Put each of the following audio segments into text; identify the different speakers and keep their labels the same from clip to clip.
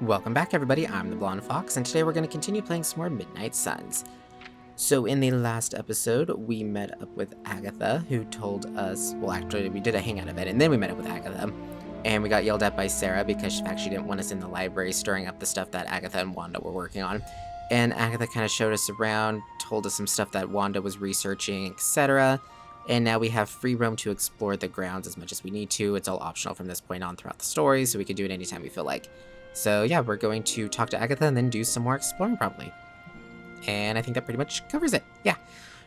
Speaker 1: Welcome back, everybody. I'm the Blonde Fox, and today we're going to continue playing some more Midnight Suns. So in the last episode, we met up with Agatha, who told us, well, actually, we did a hangout event, and then we met up with Agatha, and we got yelled at by Sarah because she didn't want us in the library stirring up the stuff that Agatha and Wanda were working on. And Agatha kind of showed us around, told us some stuff that Wanda was researching, etc. And now we have free roam to explore the grounds as much as we need to. It's all optional from this point on throughout the story, so we can do it anytime we feel like. So yeah, we're going to talk to Agatha and then do some more exploring probably. And I think that pretty much covers it. Yeah.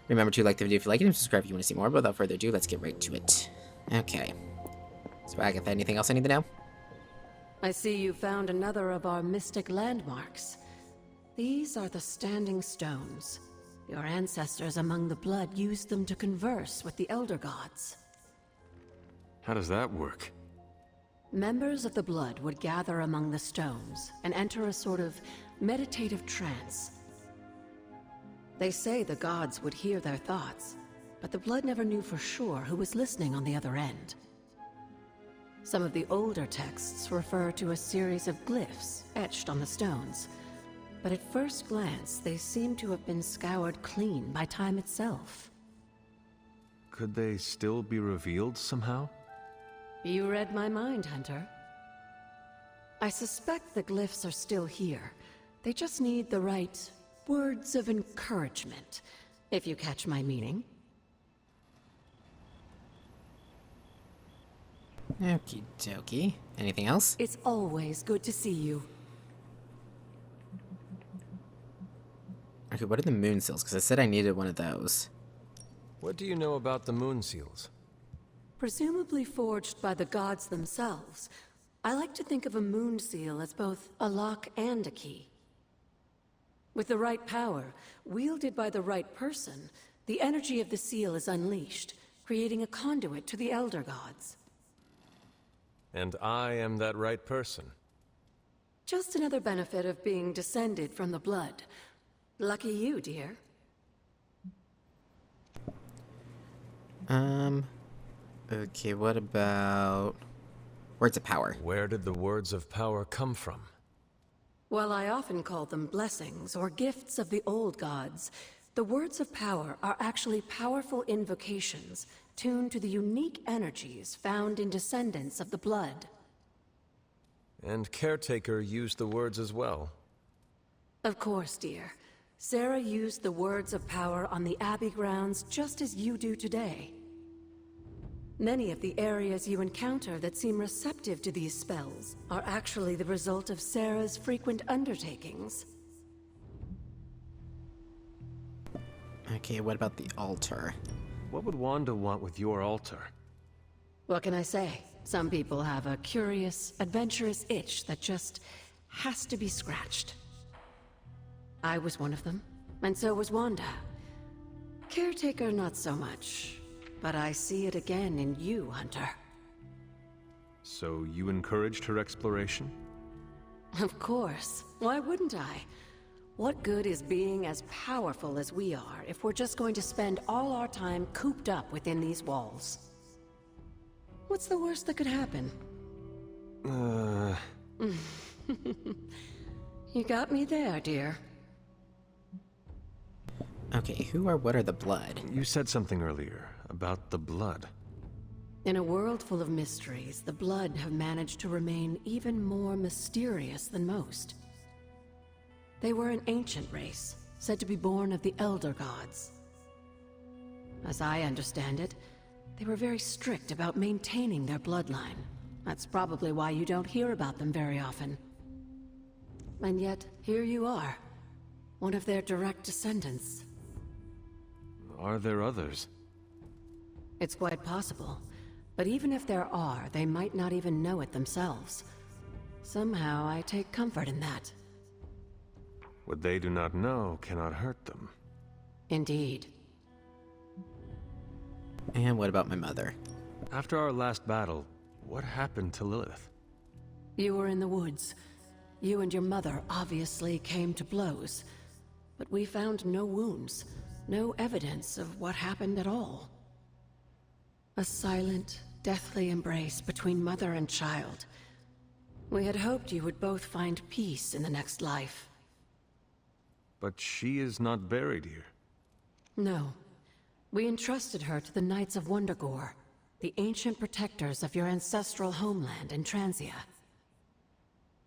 Speaker 1: Remember to like the video if you like it and subscribe if you want to see more. But without further ado, let's get right to it. Okay. So Agatha, anything else I need to know?
Speaker 2: I see you found another of our mystic landmarks. These are the Standing Stones. Your ancestors among the blood used them to converse with the Elder Gods.
Speaker 3: How does that work?
Speaker 2: Members of the blood would gather among the stones and enter a sort of meditative trance. They say the gods would hear their thoughts, but the blood never knew for sure who was listening on the other end. Some of the older texts refer to a series of glyphs etched on the stones, but at first glance they seem to have been scoured clean by time itself.
Speaker 3: Could they still be revealed somehow?
Speaker 2: You read my mind, Hunter. I suspect the glyphs are still here. They just need the right words of encouragement, if you catch my meaning.
Speaker 1: Okie dokie. Anything else?
Speaker 2: It's always good to see you.
Speaker 1: Okay, what are the moon seals? Because I said I needed one of those.
Speaker 3: What do you know about the moon seals?
Speaker 2: Presumably forged by the gods themselves, I like to think of a moon seal as both a lock and a key. With the right power, wielded by the right person, the energy of the seal is unleashed, creating a conduit to the Elder Gods.
Speaker 3: And I am that right person.
Speaker 2: Just another benefit of being descended from the blood. Lucky you, dear.
Speaker 1: Okay, what about words of power?
Speaker 3: Where did the words of power come from?
Speaker 2: While I often call them blessings or gifts of the old gods, the words of power are actually powerful invocations tuned to the unique energies found in descendants of the blood.
Speaker 3: And Caretaker used the words as well.
Speaker 2: Of course, dear. Sarah used the words of power on the Abbey grounds just as you do today. Many of the areas you encounter that seem receptive to these spells are actually the result of Sarah's frequent undertakings.
Speaker 1: Okay, what about the altar?
Speaker 3: What would Wanda want with your altar?
Speaker 2: What can I say? Some people have a curious, adventurous itch that just has to be scratched. I was one of them, and so was Wanda. Caretaker, not so much. But I see it again in you, Hunter.
Speaker 3: So you encouraged her exploration?
Speaker 2: Of course. Why wouldn't I? What good is being as powerful as we are if we're just going to spend all our time cooped up within these walls? What's the worst that could happen? You got me there, dear.
Speaker 1: Okay, who or what are the blood?
Speaker 3: You said something earlier about the blood.
Speaker 2: In a world full of mysteries, the blood have managed to remain even more mysterious than most. They were an ancient race, said to be born of the Elder Gods. As I understand it, they were very strict about maintaining their bloodline. That's probably why you don't hear about them very often. And yet, here you are, one of their direct descendants.
Speaker 3: Are there others?
Speaker 2: It's quite possible. But even if there are, they might not even know it themselves. Somehow, I take comfort in that.
Speaker 3: What they do not know cannot hurt them.
Speaker 2: Indeed.
Speaker 1: And what about my mother?
Speaker 3: After our last battle, what happened to Lilith?
Speaker 2: You were in the woods. You and your mother obviously came to blows. But we found no wounds, no evidence of what happened at all. A silent, deathly embrace between mother and child. We had hoped you would both find peace in the next life.
Speaker 3: But she is not buried here.
Speaker 2: No. We entrusted her to the Knights of Wondergore, the ancient protectors of your ancestral homeland in Transia.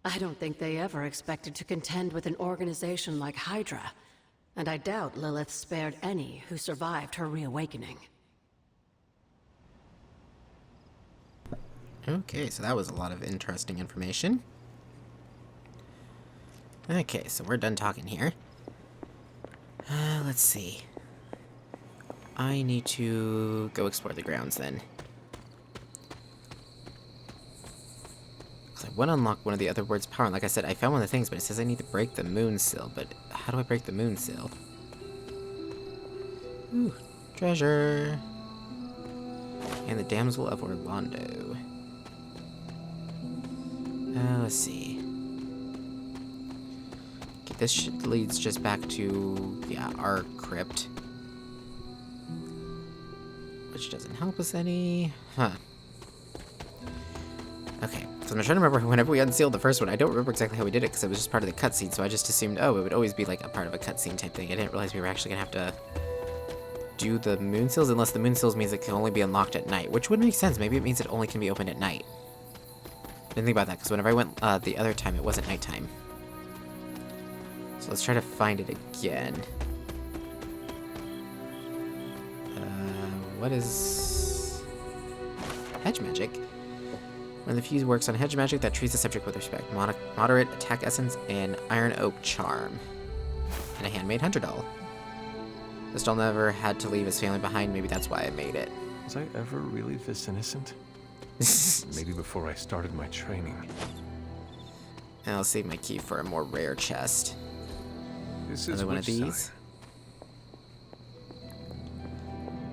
Speaker 2: I don't think they ever expected to contend with an organization like Hydra, and I doubt Lilith spared any who survived her reawakening.
Speaker 1: Okay, so that was a lot of interesting information. Okay, so we're done talking here. Let's see. I need to go explore the grounds then. I want to unlock one of the other words' power. And like I said, I found one of the things, but it says I need to break the moon seal. But how do I break the moon seal? Ooh, treasure. And the damsel of Orlando. Let's see. Okay, this leads just back to, yeah, our crypt. Which doesn't help us any. Huh. Okay, so I'm trying to remember whenever we unsealed the first one. I don't remember exactly how we did it because it was just part of the cutscene, so I just assumed, oh, it would always be like a part of a cutscene type thing. I didn't realize we were actually gonna have to do the moon seals, unless the moon seals means it can only be unlocked at night, which would make sense. Maybe it means it only can be opened at night. I didn't think about that because whenever I went the other time, it wasn't nighttime. So let's try to find it again. What is hedge magic? One of the few works on hedge magic that treats the subject with respect. Moderate attack essence and iron oak charm. And a handmade hunter doll. This doll never had to leave his family behind. Maybe that's why I made it.
Speaker 3: Was I ever really this innocent? Maybe before I started my training.
Speaker 1: And I'll save my key for a more rare chest.
Speaker 3: This is
Speaker 1: Another one of
Speaker 3: which
Speaker 1: these.
Speaker 3: side?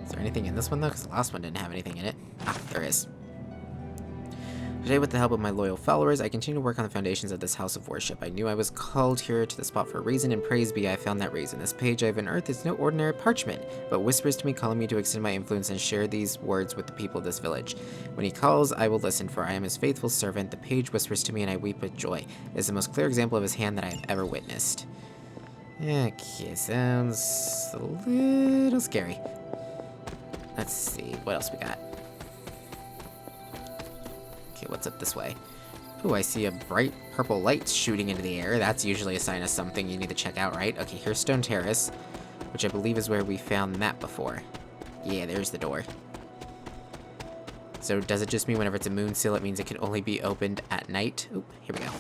Speaker 1: Is there anything in this one though? Because the last one didn't have anything in it. Ah, there is. Today, with the help of my loyal followers, I continue to work on the foundations of this house of worship. I knew I was called here to the spot for a reason, and praise be, I found that reason. This page I have unearthed is no ordinary parchment, but whispers to me, calling me to extend my influence and share these words with the people of this village. When he calls, I will listen, for I am his faithful servant. The page whispers to me, and I weep with joy. It is the most clear example of his hand that I have ever witnessed. Okay, sounds a little scary. Let's see, what else we got? Okay, what's up this way? Ooh, I see a bright purple light shooting into the air. That's usually a sign of something you need to check out, right? Okay, here's Stone Terrace, which I believe is where we found the map before. Yeah, there's the door. So does it just mean whenever it's a moon seal, it means it can only be opened at night? Ooh, here we go.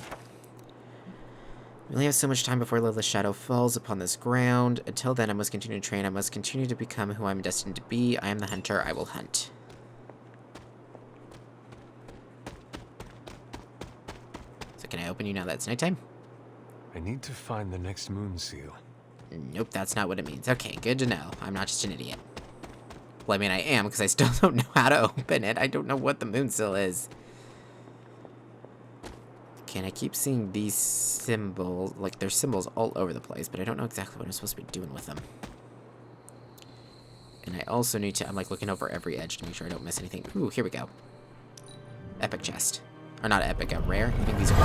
Speaker 1: We only have so much time before Lilith's shadow falls upon this ground. Until then, I must continue to train. I must continue to become who I'm destined to be. I am the hunter. I will hunt. Can I open you now that it's nighttime?
Speaker 3: I need to find the next moon seal.
Speaker 1: Nope, that's not what it means. Okay, good to know. I'm not just an idiot. Well, I mean, I am, because I still don't know how to open it. I don't know what the moon seal is. Okay, and I keep seeing these symbols. Like, there's symbols all over the place, but I don't know exactly what I'm supposed to be doing with them. And I also need to... I'm, like, looking over every edge to make sure I don't miss anything. Ooh, here we go. Epic chest. Or not epic, rare. I think these are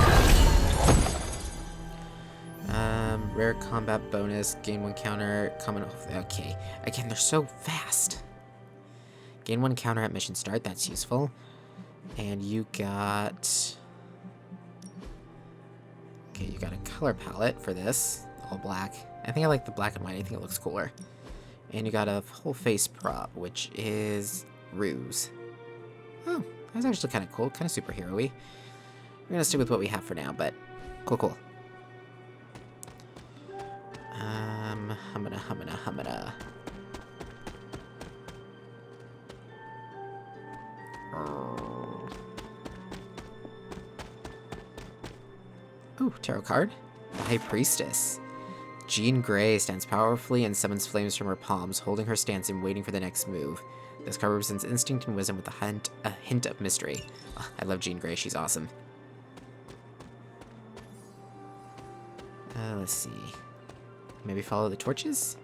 Speaker 1: rare. Rare combat bonus, gain 1 counter, common. Okay. Again, they're so fast. Gain 1 counter at mission start, that's useful. And you got. Okay, you got a color palette for this. All black. I think I like the black and white, I think it looks cooler. And you got a whole face prop, which is ruse. Oh. That's actually kind of cool, kind of superhero-y. We're gonna stick with what we have for now, but cool. Humana. Ooh, tarot card. The High Priestess. Jean Grey stands powerfully and summons flames from her palms, holding her stance and waiting for the next move. This card represents instinct and wisdom with a hint of mystery. Oh, I love Jean Grey, she's awesome. Let's see. Maybe follow the torches?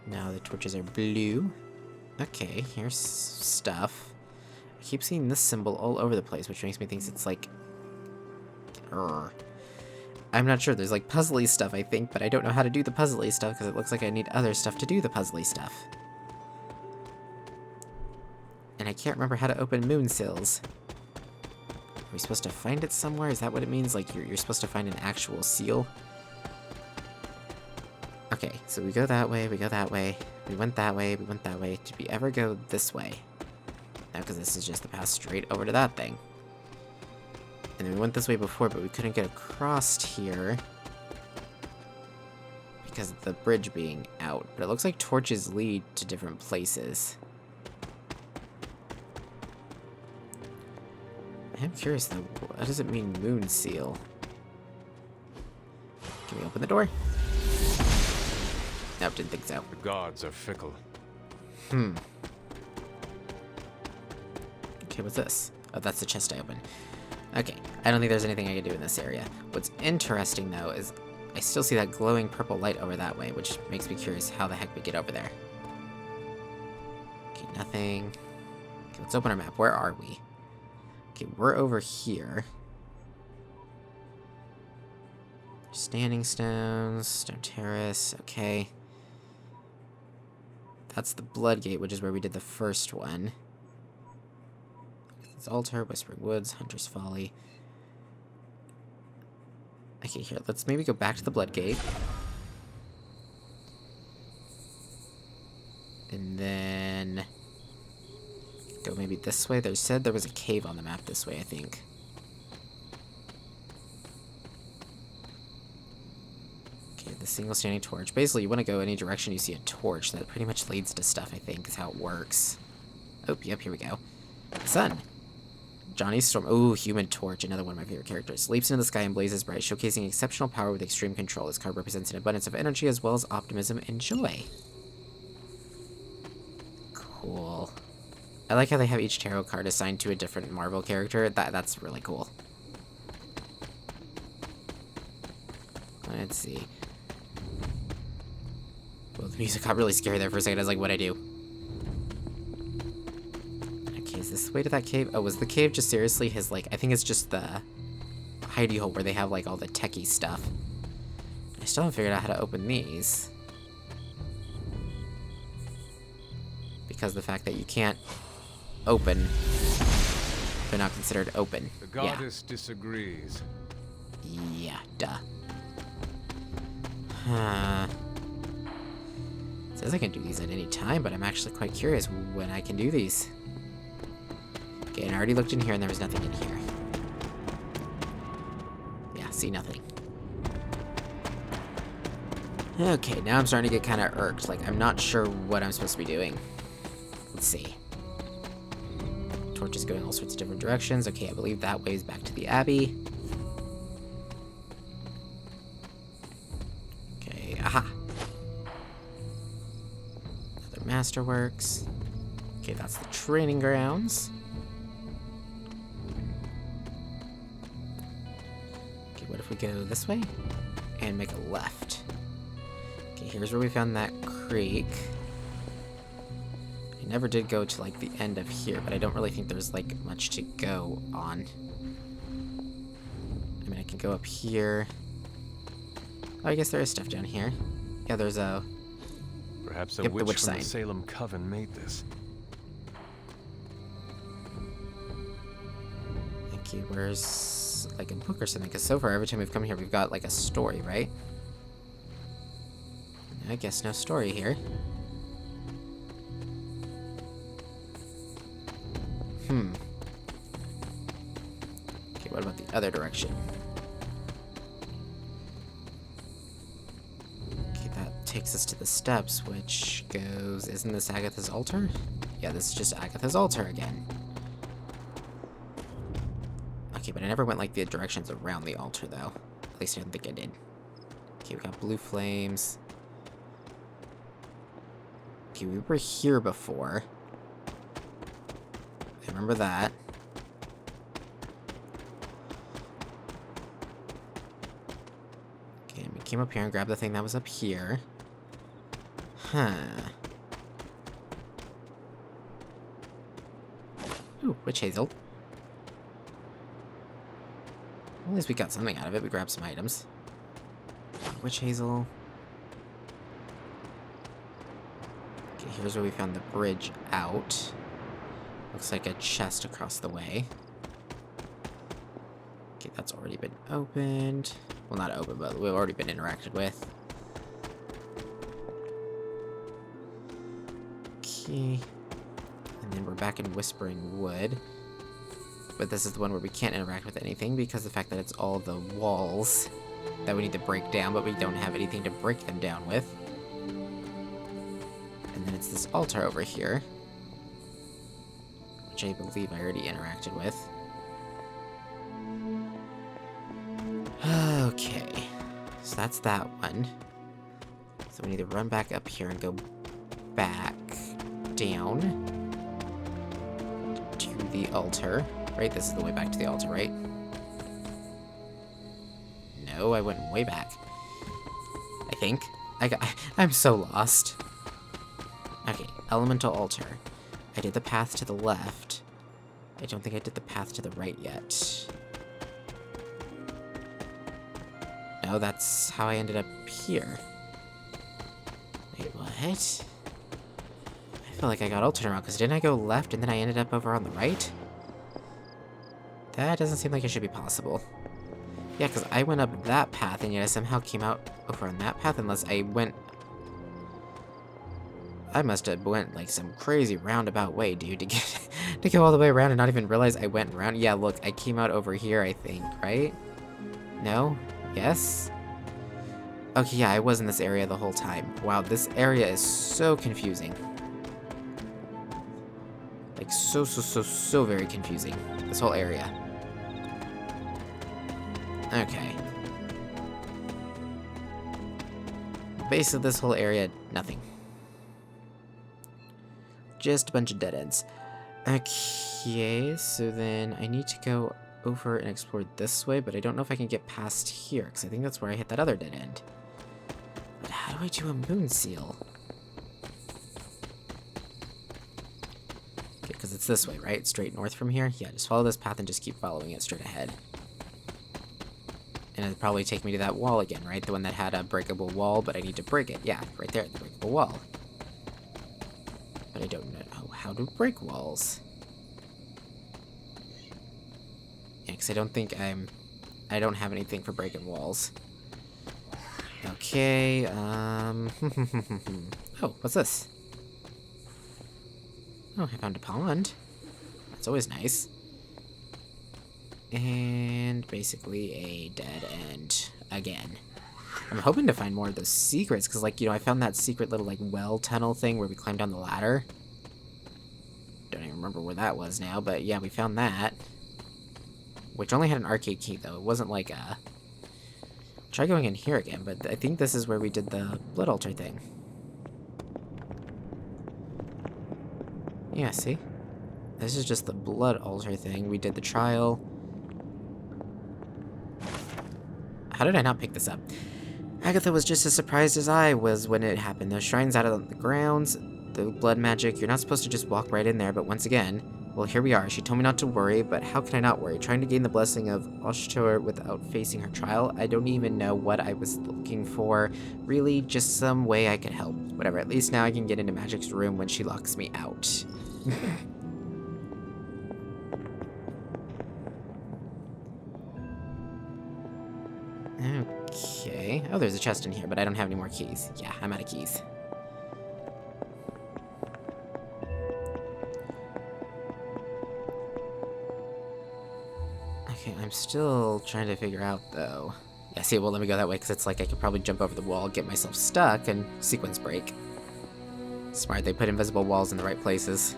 Speaker 1: No, the torches are blue. Okay, here's stuff. I keep seeing this symbol all over the place, which makes me think it's like... I'm not sure. There's like puzzly stuff, I think, but I don't know how to do the puzzly stuff because it looks like I need other stuff to do the puzzly stuff. And I can't remember how to open moon sills. Are we supposed to find it somewhere? Is that what it means? Like you're supposed to find an actual seal? Okay, so we go that way, we go that way, we went that way, we went that way. Did we ever go this way? No, because this is just the path straight over to that thing. And then we went this way before, but we couldn't get across here because of the bridge being out. But it looks like torches lead to different places. I'm curious though, what does it mean moon seal? Can we open the door? Nope, didn't think so.
Speaker 3: The gods are fickle.
Speaker 1: Okay, what's this? Oh, that's the chest I opened. Okay, I don't think there's anything I can do in this area. What's interesting though is I still see that glowing purple light over that way, which makes me curious how the heck we get over there. Okay, nothing. Okay, let's open our map. Where are we? Okay, we're over here. Standing stones, stone terrace, okay. That's the blood gate, which is where we did the first one. It's altar, Whispering Woods, Hunter's Folly. Okay, here, let's maybe go back to the blood gate. And then go maybe this way. They said there was a cave on the map this way, I think. Okay, the single standing torch. Basically, you want to go any direction you see a torch. That pretty much leads to stuff, I think, is how it works. Oh, yep, here we go. The sun. Johnny Storm. Ooh, Human Torch, another one of my favorite characters. Leaps into the sky and blazes bright, showcasing exceptional power with extreme control. This card represents an abundance of energy as well as optimism and joy. Cool. I like how they have each tarot card assigned to a different Marvel character. That's really cool. Let's see. Well, the music got really scary there for a second. I was like, what'd I do? Okay, is this the way to that cave? Oh, was the cave just seriously his, like, I think it's just the hidey hole where they have, like, all the techie stuff. I still haven't figured out how to open these. Because the fact that you can't open, they're not considered open.
Speaker 3: The goddess disagrees.
Speaker 1: Yeah, duh. Huh. Says I can do these at any time, but I'm actually quite curious when I can do these. Okay, and I already looked in here and there was nothing in here. Yeah, see nothing. Okay, now I'm starting to get kind of irked. Like, I'm not sure what I'm supposed to be doing. Let's see. Torch is going all sorts of different directions. Okay, I believe that way is back to the Abbey. Okay, aha. Another Masterworks. Okay, that's the training grounds. Okay, what if we go this way? And make a left. Okay, here's where we found that creek. I never did go to, like, the end of here, but I don't really think there's, like, much to go on. I mean, I can go up here. Oh, I guess there is stuff down here. Yeah, there's a...
Speaker 3: Perhaps a
Speaker 1: Yep,
Speaker 3: witch
Speaker 1: the witch
Speaker 3: from
Speaker 1: sign.
Speaker 3: the Salem Coven made this.
Speaker 1: Okay, where's, like, a book or something? Because so far, every time we've come here, we've got, like, a story, right? I guess no story here. Okay, what about the other direction? Okay, that takes us to the steps, which goes... Isn't this Agatha's altar? Yeah, this is just Agatha's altar again. Okay, but I never went, like, the directions around the altar, though. At least I don't think I did. Okay, we got blue flames. Okay, we were here before. I remember that. Okay, we came up here and grabbed the thing that was up here. Huh. Ooh, witch hazel. Well, at least we got something out of it. We grabbed some items. Witch hazel. Okay, here's where we found the bridge out. Looks like a chest across the way. Okay, that's already been opened. Well, not open, but we've already been interacted with. Okay. And then we're back in Whispering Wood. But this is the one where we can't interact with anything because of the fact that it's all the walls that we need to break down, but we don't have anything to break them down with. And then it's this altar over here, which I believe I already interacted with. Okay, so that's that one. So we need to run back up here and go back down to the altar. Right, this is the way back to the altar, right? No, I went way back. I think. I'm so lost. Okay, elemental altar. I did the path to the left. I don't think I did the path to the right yet. No, that's how I ended up here. Wait, what? I feel like I got altered around, because didn't I go left and then I ended up over on the right? That doesn't seem like it should be possible. Yeah, because I went up that path, and yet I somehow came out over on that path, unless I went... I must have went, like, some crazy roundabout way, dude, to go all the way around and not even realize I went around. Yeah, look, I came out over here, I think, right? No? Yes? Okay, yeah, I was in this area the whole time. Wow, this area is so confusing. Like, so very confusing. This whole area. Okay. Base of this whole area, nothing. Just a bunch of dead ends. Okay, so then I need to go over and explore this way, but I don't know if I can get past here, because I think that's where I hit that other dead end. But how do I do a moon seal? Okay, because it's this way, right? Straight north from here? Yeah, just follow this path and just keep following it straight ahead. And it'll probably take me to that wall again, right? The one that had a breakable wall, but I need to break it. Yeah, right there, the breakable wall. But I don't know how to break walls. Yeah, because I don't think I don't have anything for breaking walls. Okay, oh, what's this? Oh, I found a pond. That's always nice. And basically a dead end again. I'm hoping to find more of those secrets, because, like, you know, I found that secret little, like, well tunnel thing where we climbed down the ladder. Don't even remember where that was now, but yeah, we found that. Which only had an arcade key, though. It wasn't like a... Try going in here again, but I think this is where we did the blood altar thing. Yeah, see? This is just the blood altar thing. We did the trial. How did I not pick this up? Agatha was just as surprised as I was when it happened. Those shrines out on the grounds, the blood magic, you're not supposed to just walk right in there, but once again, well, here we are. She told me not to worry, but how can I not worry? Trying to gain the blessing of Oshtor without facing her trial? I don't even know what I was looking for. Really, just some way I could help. Whatever, at least now I can get into Magic's room when she locks me out. Okay. Oh, there's a chest in here, but I don't have any more keys. Yeah, I'm out of keys. Okay, I'm still trying to figure out, though. Yeah, see, well, let me go that way, because it's like I could probably jump over the wall, get myself stuck, and sequence break. Smart, they put invisible walls in the right places.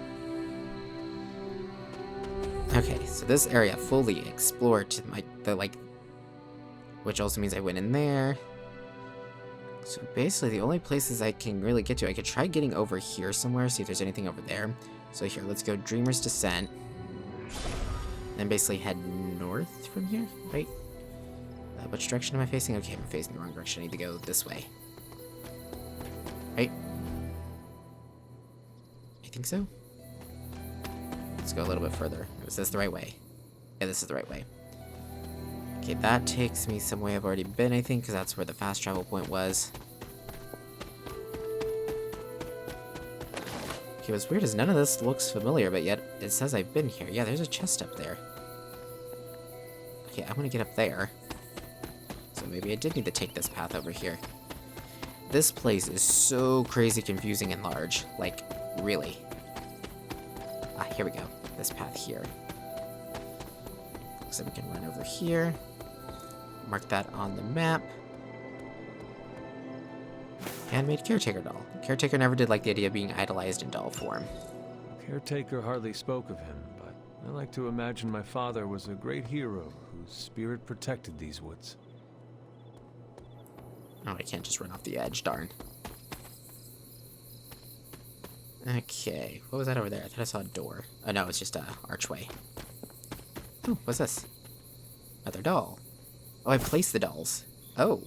Speaker 1: Okay, so this area fully explored to which also means I went in there. So basically the only places I can really get to, I could try getting over here somewhere, see if there's anything over there. So here, let's go Dreamer's Descent. And basically head north from here, right? Which direction am I facing? Okay, I'm facing the wrong direction. I need to go this way. Right? I think so. Let's go a little bit further. Is this the right way? Yeah, this is the right way. Okay, that takes me some way I've already been, I think, because that's where the fast travel point was. Okay, what's weird is none of this looks familiar, but yet it says I've been here. Yeah, there's a chest up there. Okay, I want to get up there. So maybe I did need to take this path over here. This place is so crazy confusing and large. Like, really. Ah, here we go. This path here. So we can run over here. Mark that on the map. Handmade caretaker doll. Caretaker never did like the idea of being idolized in doll form.
Speaker 3: Caretaker hardly spoke of him, but I like to imagine my father was a great hero whose spirit protected these woods.
Speaker 1: Oh, I can't just run off the edge, darn. Okay, what was that over there? I thought I saw a door. Oh no, it's just a archway. Oh, what's this? Another doll. Oh, I placed the dolls. Oh.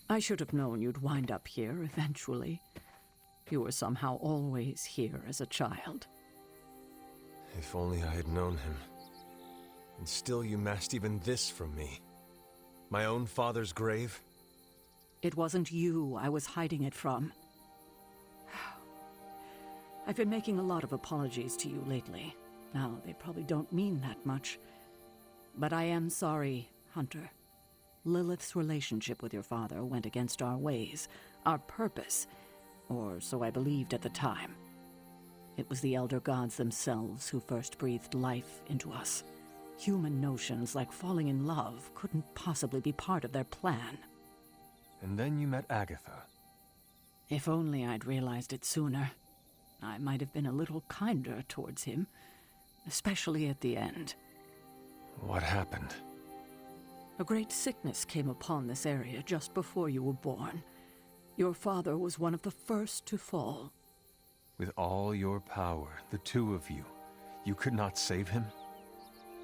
Speaker 2: I should have known you'd wind up here eventually. You were somehow always here as a child.
Speaker 3: If only I had known him. And still you masked even this from me. My own father's grave?
Speaker 2: It wasn't you I was hiding it from. I've been making a lot of apologies to you lately. Now, they probably don't mean that much. But I am sorry, Hunter. Lilith's relationship with your father went against our ways, our purpose, or so I believed at the time. It was the Elder Gods themselves who first breathed life into us. Human notions like falling in love couldn't possibly be part of their plan.
Speaker 3: And then you met Agatha.
Speaker 2: If only I'd realized it sooner. I might have been a little kinder towards him, especially at the end.
Speaker 3: What happened?
Speaker 2: A great sickness came upon this area just before you were born. Your father was one of the first to fall.
Speaker 3: With all your power, the two of you, you could not save him?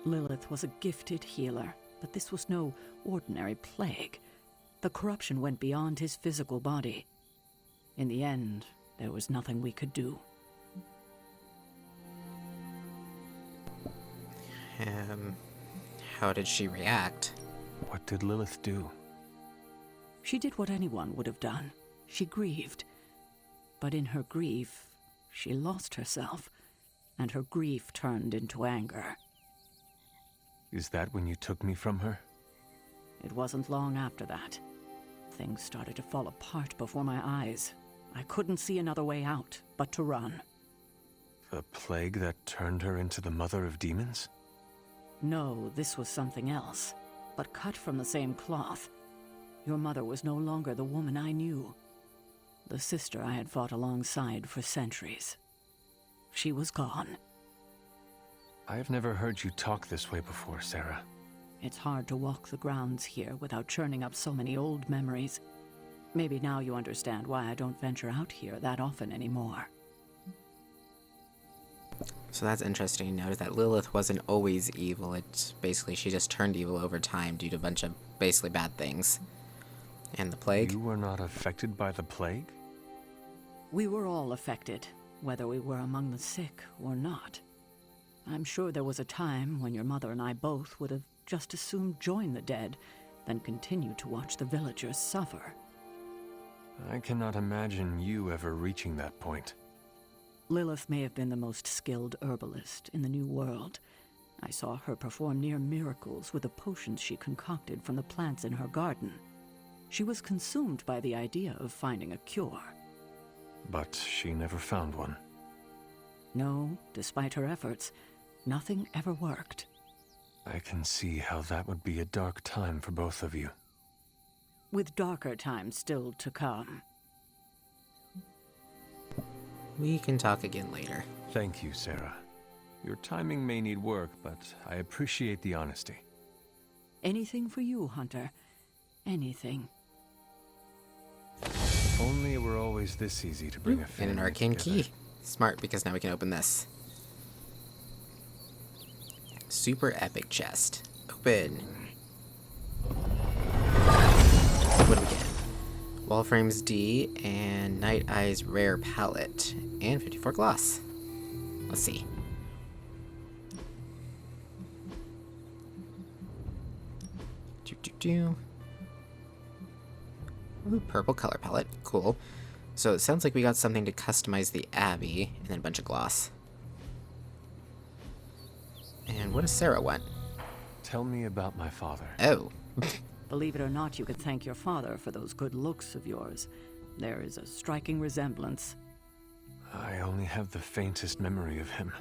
Speaker 2: Lilith was a gifted healer, but this was no ordinary plague. The corruption went beyond his physical body. In the end, there was nothing we could do.
Speaker 1: How did she react?
Speaker 3: What did Lilith do?
Speaker 2: She did what anyone would have done. She grieved. But in her grief, she lost herself, and her grief turned into anger.
Speaker 3: Is that when you took me from her?
Speaker 2: It wasn't long after that. Things started to fall apart before my eyes. I couldn't see another way out but to run.
Speaker 3: The plague that turned her into the mother of demons?
Speaker 2: No, this was something else, but cut from the same cloth. Your mother was no longer the woman I knew. The sister I had fought alongside for centuries. She was gone.
Speaker 3: I've never heard you talk this way before, Sarah.
Speaker 2: It's hard to walk the grounds here without churning up so many old memories. Maybe now you understand why I don't venture out here that often anymore.
Speaker 1: So that's interesting to note that Lilith wasn't always evil. It's basically she just turned evil over time due to a bunch of basically bad things. And the plague?
Speaker 3: You were not affected by the plague?
Speaker 2: We were all affected, whether we were among the sick or not. I'm sure there was a time when your mother and I both would have just as soon join the dead than continue to watch the villagers suffer.
Speaker 3: I cannot imagine you ever reaching that point.
Speaker 2: Lilith may have been the most skilled herbalist in the New World. I saw her perform near miracles with the potions she concocted from the plants in her garden. She was consumed by the idea of finding a cure.
Speaker 3: But she never found one.
Speaker 2: No, despite her efforts, nothing ever worked.
Speaker 3: I can see how that would be a dark time for both of you.
Speaker 2: With darker times still to come.
Speaker 1: We can talk again later.
Speaker 3: Thank you, Sarah. Your timing may need work, but I appreciate the honesty.
Speaker 2: Anything for you, Hunter. Anything.
Speaker 3: If only it were always this easy to bring a
Speaker 1: And
Speaker 3: family
Speaker 1: an arcane
Speaker 3: together.
Speaker 1: key. Smart, because now we can open this. Super epic chest. open. What do we get? Wall frames D and Night Eyes rare palette and 54 gloss. Let's see. Ooh, purple color palette. Cool. So it sounds like we got something to customize the Abbey and then a bunch of gloss. And what does Sarah want?
Speaker 3: Tell me about my father.
Speaker 1: Oh.
Speaker 4: Believe it or not, you could thank your father for those good looks of yours. There is a striking resemblance.
Speaker 3: I only have the faintest memory of him.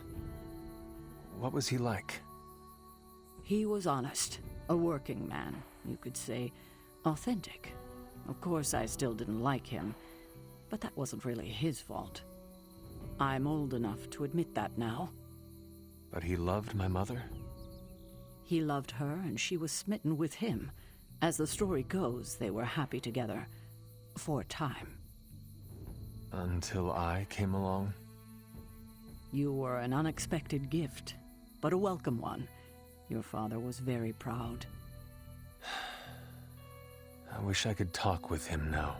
Speaker 3: What was he like?
Speaker 4: He was honest, a working man, you could say, authentic. Of course, I still didn't like him, but that wasn't really his fault. I'm old enough to admit that now.
Speaker 3: But he loved my mother?
Speaker 4: He loved her, and she was smitten with him. As the story goes, they were happy together. For a time.
Speaker 3: Until I came along?
Speaker 4: You were an unexpected gift, but a welcome one. Your father was very proud.
Speaker 3: I wish I could talk with him now.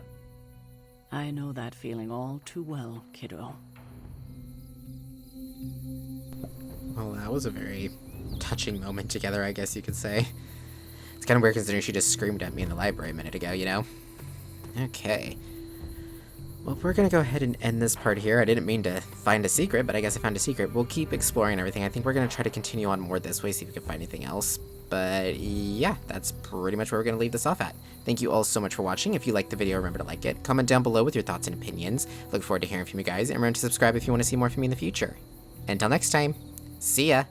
Speaker 4: I know that feeling all too well, kiddo.
Speaker 1: Well, that was a very touching moment together, I guess you could say. It's kind of weird considering she just screamed at me in the library a minute ago, you know? Okay. Well, we're gonna go ahead and end this part here. I didn't mean to find a secret, but I guess I found a secret. We'll keep exploring everything. I think we're gonna try to continue on more this way, see if we can find anything else. But yeah, that's pretty much where we're gonna leave this off at. Thank you all so much for watching. If you liked the video, remember to like it. Comment down below with your thoughts and opinions. Look forward to hearing from you guys, and remember to subscribe if you want to see more from me in the future. Until next time, see ya!